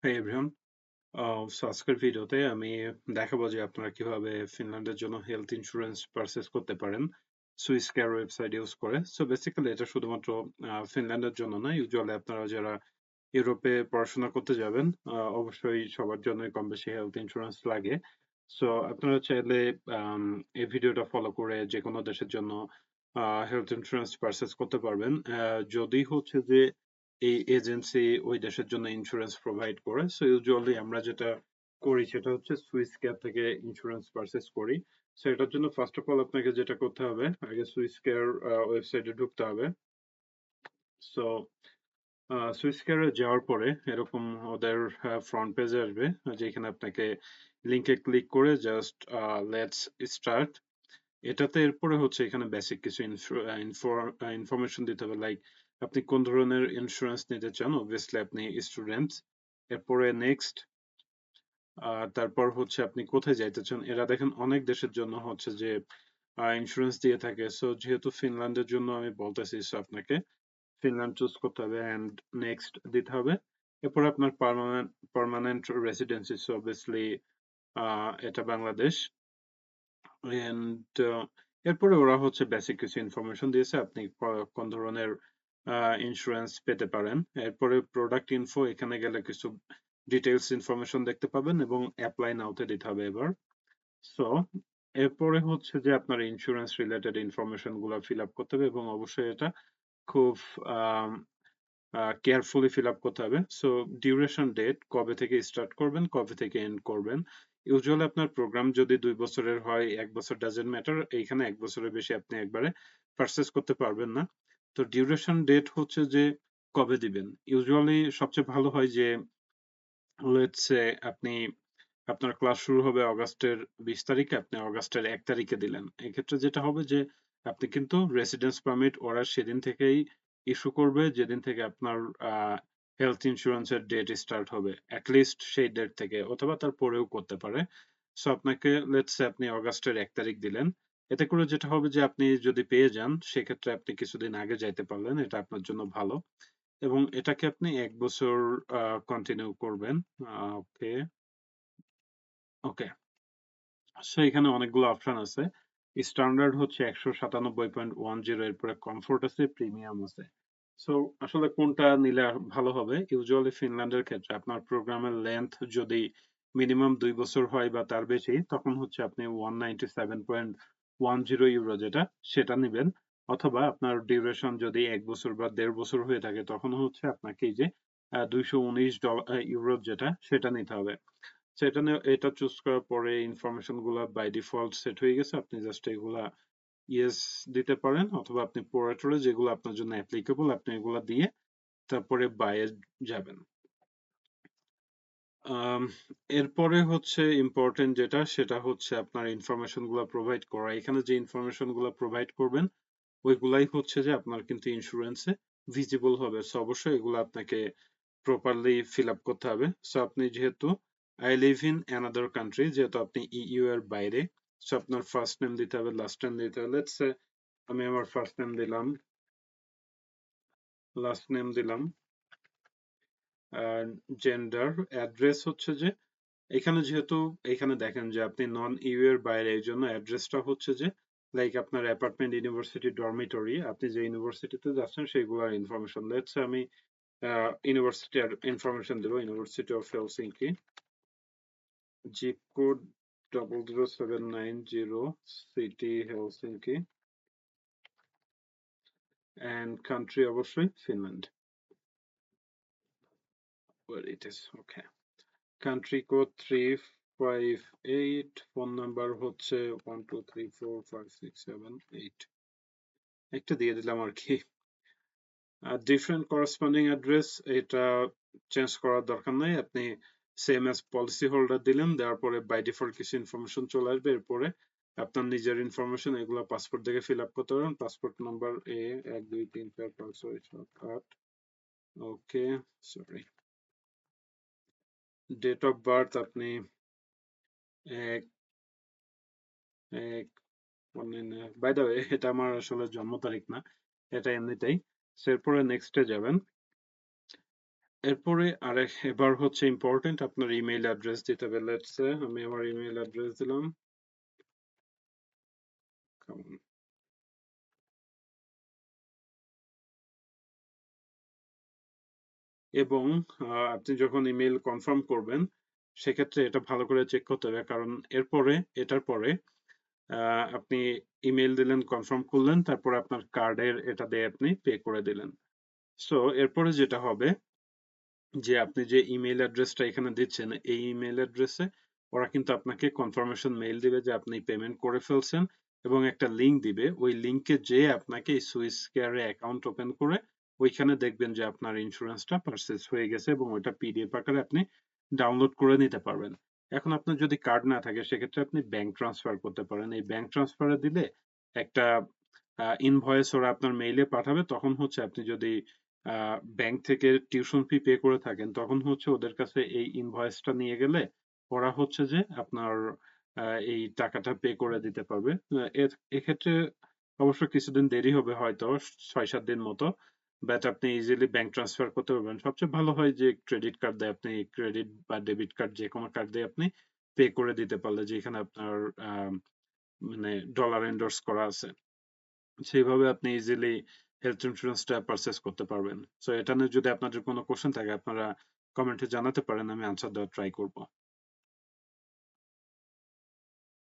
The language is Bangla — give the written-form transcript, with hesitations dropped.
Hey everyone. আজকের ভিডিওতে আমি দেখাবো যে আপনারা কিভাবে ফিনল্যান্ডের জন্য হেলথ ইন্স্যুরেন্স পারচেজ করতে পারেন সুইস কেয়ার ওয়েবসাইট ইউজ করে। সো বেসিক্যালি এটা শুধুমাত্র ফিনল্যান্ডের জন্য না, ইউজুয়ালি আপনারা যারা ইউরোপে পড়াশোনা করতে যাবেন অবশ্যই সবার জন্যই কম বেশি হেলথ ইন্স্যুরেন্স লাগে। সো আপনারা চাইলে আম, এই ভিডিওটা ফলো করে যে কোনো দেশের জন্য হেলথ ইন্স্যুরেন্স পারচেজ করতে পারবেন, যদি হচ্ছে যে এই এজেন্সি ওই দেশের জন্য ইন্স্যুরেন্স প্রোভাইড করে। সো ইউজুয়ালি আমরা যেটা করি সেটা হচ্ছে সুইস কেয়ার থেকে ইন্স্যুরেন্স পারচেজ করি। সো এটার জন্য ফার্স্ট অফ অল আপনাকে যেটা করতে হবে, আগে সুইস কেয়ার ওয়েবসাইটে ঢুকতে হবে। সো সুইচ কেয়ারে যাওয়ার পরে এরকম ওদের ফ্রন্ট পেজে আসবে, যেখানে আপনাকে লিংকে ক্লিক করে জাস্ট লেটস স্টার্ট। এটাতে এরপরে হচ্ছে এখানে বেসিক কিছু ইনফরমেশন দিতে হবে, লাইক আপনি কোন ধরনের ইন্স্যুরেন্স নিতে চান। অবভিয়াসলি আপনি স্টুডেন্ট। এরপরে নেক্সট, তারপর হচ্ছে আপনি কোথায় যাইতে চান। এরা দেখেন অনেক দেশের জন্য হচ্ছে যে ইন্স্যুরেন্স দিয়ে থাকে। সো যেহেতু ফিনল্যান্ডের জন্য আমি বলতেছি, সো আপনাকে ফিনল্যান্ড চুজ করতে হবে এন্ড নেক্সট দিতে হবে। এরপর আপনার পার্মানেন্ট রেসিডেন্সি, সো অবভিয়াসলি এটা বাংলাদেশ। এন্ড এরপরে ওরা হচ্ছে বেসিক কিছু ইনফরমেশন দিয়েছে আপনি কোন ধরনের ইন্স্যুরেন্স পেতে পারেন। এরপরে প্রোডাক্ট ইনফো, এখানে গেলে কিছু ডিটেলস ইনফরমেশন দেখতে পাবেন এবং অ্যাপ্লাই নাওতে দিতে হবে এবার। সো এরপরে হচ্ছে যে আপনার ইন্স্যুরেন্স রিলেটেড ইনফরমেশন গুলো ফিল আপ করতে হবে এবং অবশ্যই এটা খুব কেয়ারফুলি ফিল আপ করতে হবে। সো ডিউরেশন ডেট, কবে থেকে স্টার্ট করবেন কবে থেকে এন্ড করবেন। ইউজুয়ালি আপনার প্রোগ্রাম যদি 2 বছরের হয়, 1 বছর ডাজেন্ট ম্যাটার, এইখানে 1 বছরের বেশি আপনি একবারে পারচেস করতে পারবেন না। তো ডিউরেশন ডেট হচ্ছে যে কবে দিবেন। ইউজুয়ালি সবচেয়ে ভালো হয় যে লেটস সে আপনি, আপনার ক্লাস শুরু হবে অগাস্টের 20 তারিখে, আপনি অগাস্টের 1 তারিখে দিলেন। এক্ষেত্রে যেটা হবে যে আপনি কিন্তু রেসিডেন্স পারমিট ওরা সেদিন থেকেই ইস্যু করবে যেদিন থেকে আপনার হেলথ ইন্স্যুরেন্সের ডেট স্টার্ট হবে, অ্যাটলিস্ট সেই ডেট থেকে, অথবা তার পরেও করতে পারে। সো আপনাকে লেটস সে আপনি অগাস্টের 1 তারিখ দিলেন। এতে করে যেটা হবে যে আপনি যদি পেয়ে যান সেক্ষেত্রে আপনি কিছুদিন আগে যাইতে পারলেন, এটা আপনার জন্য ভালো। এবং এটাকে আপনি 1 বছর কন্টিনিউ করবেন। ওকে, ওকে। সো এখানে অনেকগুলো অপশন আছে। স্ট্যান্ডার্ড হচ্ছে 197.10, এরপরে কমফোর্ট আছে, প্রিমিয়াম আছে। সো আসলে কোনটা নিলে ভালো হবে। ইউজুয়ালি ফিনল্যান্ডের ক্ষেত্রে আপনার প্রোগ্রামের লেন্থ যদি মিনিমাম 2 বছর হয় বা তার বেশি, তখন হচ্ছে আপনি 197.10 ইউরো যেটা, সেটা নিবেন। অথবা আপনার ডিউরেশন যদি 1 বছর বা 1.5 বছর হয়ে থাকে, তখন হচ্ছে আপনাকে এই যে 219 ইউরো যেটা, সেটা নিতে হবে। সেটা নিয়ে এটা চুজ করার পরে ইনফরমেশন গুলা বাই ডিফল্ট সেট হয়ে গেছে। আপনি জাস্ট এগুলা ইয়েস দিতে পারেন, অথবা আপনি পোর্টালে যেগুলো আপনার জন্য অ্যাপ্লিকেবল আপনি এগুলা দিয়ে তারপরে বাইয়ে যাবেন। আম, এরপরে হচ্ছে ইম্পর্টেন্ট যেটা, সেটা হচ্ছে আপনার ইনফরমেশন গুলা প্রোভাইড করা। এখানে যে ইনফরমেশন গুলা প্রোভাইড করবেন ওইগুলাই হচ্ছে যে আপনার কিন্তু ইন্স্যুরেন্সে ভিজিবল হবে। সো অবশ্যই এগুলো আপনাকে প্রপারলি ফিল আপ করতে হবে। সো আপনি যেহেতু I live in another country, যেহেতু আপনি ইইউ এর বাইরে, সো আপনার ফার্স্ট নেম দিতে হবে, লাস্ট নেম দিতে হবে। লেটস সে আমি আমার ফার্স্ট নেম দিলাম, লাস্ট নেম দিলাম, জেন্ডার, অ্যাড্রেস হচ্ছে যে এখানে যেহেতু এখানে দেখেন যে আপনি নন ইউ এর বাইরে, এই জন্য অ্যাড্রেসটা হচ্ছে যে লাইক আপনার অ্যাপার্টমেন্ট, ইউনিভার্সিটি, ডরমিটরি, আপনি যে ইউনিভার্সিটিতে যাচ্ছেন সেইগুলোর ইনফরমেশন। লেটস সে আমি ইউনিভার্সিটি ইনফরমেশন দেবো, university of Helsinki, zip code 00790, city Helsinki, and country অবশ্যই Finland, where it is. Okay, country code 358, phone number হচ্ছে 1234567 8, একটা দিয়ে দিলাম আর কি। ডিফারেন্ট করেসপন্ডিং অ্যাড্রেস, এটা চেঞ্জ করার দরকার নাই, আপনি সেম অ্যাজ পলিসি হোল্ডার দিলেন, দেওয়ার পরে বাই ডিফল্ট কিছু ইনফরমেশন চলে আসবে। এরপরে আপনার নিজের ইনফরমেশন এগুলো পাসপোর্ট দেখে ফিল আপ করতে পারবেন। Passport number A 1 2 3 4 5 6 7 8। Okay, sorry. Date of birth আপনি এক এক বাই দ্য ওয়ে, এটা আমার আসলে জন্ম তারিখ না, এটা এমনিতেই। এরপরে নেক্সটে যাবেন। এরপরে এবার হচ্ছে ইম্পর্টেন্ট আপনার ইমেইল অ্যাড্রেস দিতে হবে। লেটস সে আমি আমার ইমেইল অ্যাড্রেস দিলাম। এবং আপনি যখন ইমেইল কনফার্ম করবেন সেক্ষেত্রে এটা ভালো করে চেক করতে হবে, কারণ এটার পরে আপনি ইমেইল দিলেন, কনফার্ম করলেন, তারপর আপনার কার্ডের এটা দিয়ে আপনি পে করে দিলেন। সো এরপরে যেটা হবে যে আপনি যে ইমেইল অ্যাড্রেসটা এখানে দিচ্ছেন এই ইমেইল অ্যাড্রেসে ওরা কিন্তু আপনাকে কনফার্মেশন মেইল দিবে যে আপনি পেমেন্ট করে ফেলছেন, এবং একটা লিংক দিবে। ওই লিংকে যে আপনাকে এই সুইস কেয়ারে অ্যাকাউন্ট ওপেন করে ওইখানে দেখবেন যে আপনার ইন্স্যুরেন্সটা পারচেজ হয়ে গেছে, এবং ওইটা পিডিএফ আকারে আপনি ডাউনলোড করে নিতে পারবেন। এখন আপনার যদি কার্ড না থাকে সেক্ষেত্রে আপনি ব্যাংক ট্রান্সফার করতে পারেন। এই ব্যাংক ট্রান্সফারে দিলে একটা ইনভয়েস ওরা আপনার মেইলে পাঠাবে, তখন হচ্ছে আপনি যদি ব্যাংক থেকে টিউশন ফি পে করে থাকেন তখন হচ্ছে ওদের কাছে এই ইনভয়েসটা নিয়ে গেলে ওরা হচ্ছে যে আপনার এই টাকাটা পে করে দিতে পারবে। এক্ষেত্রে অবশ্য কিছুদিন দেরি হবে, হয়তো 6-7 দিন মতো, বাট আপনি ইজিলি ব্যাংক ট্রান্সফার করতে পারবেন। সবচেয়ে ভালো হয় যে ক্রেডিট কার্ড দিয়ে আপনি, ক্রেডিট বা ডেবিট কার্ড যে কোনো কার্ড দিয়ে আপনি পে করে দিতে পারলে, যেখানে আপনার মানে ডলার এন্ডোর্স করা আছে, সেইভাবে আপনি ইজিলি হেলথ ইন্স্যুরেন্সটা পারচেজ করতে পারবেন। সো এটা নিয়ে যদি আপনাদের কোনো কোশ্চেন থাকে আপনারা কমেন্টে জানাতে পারেন, আমি আনসার দেওয়ার ট্রাই করব।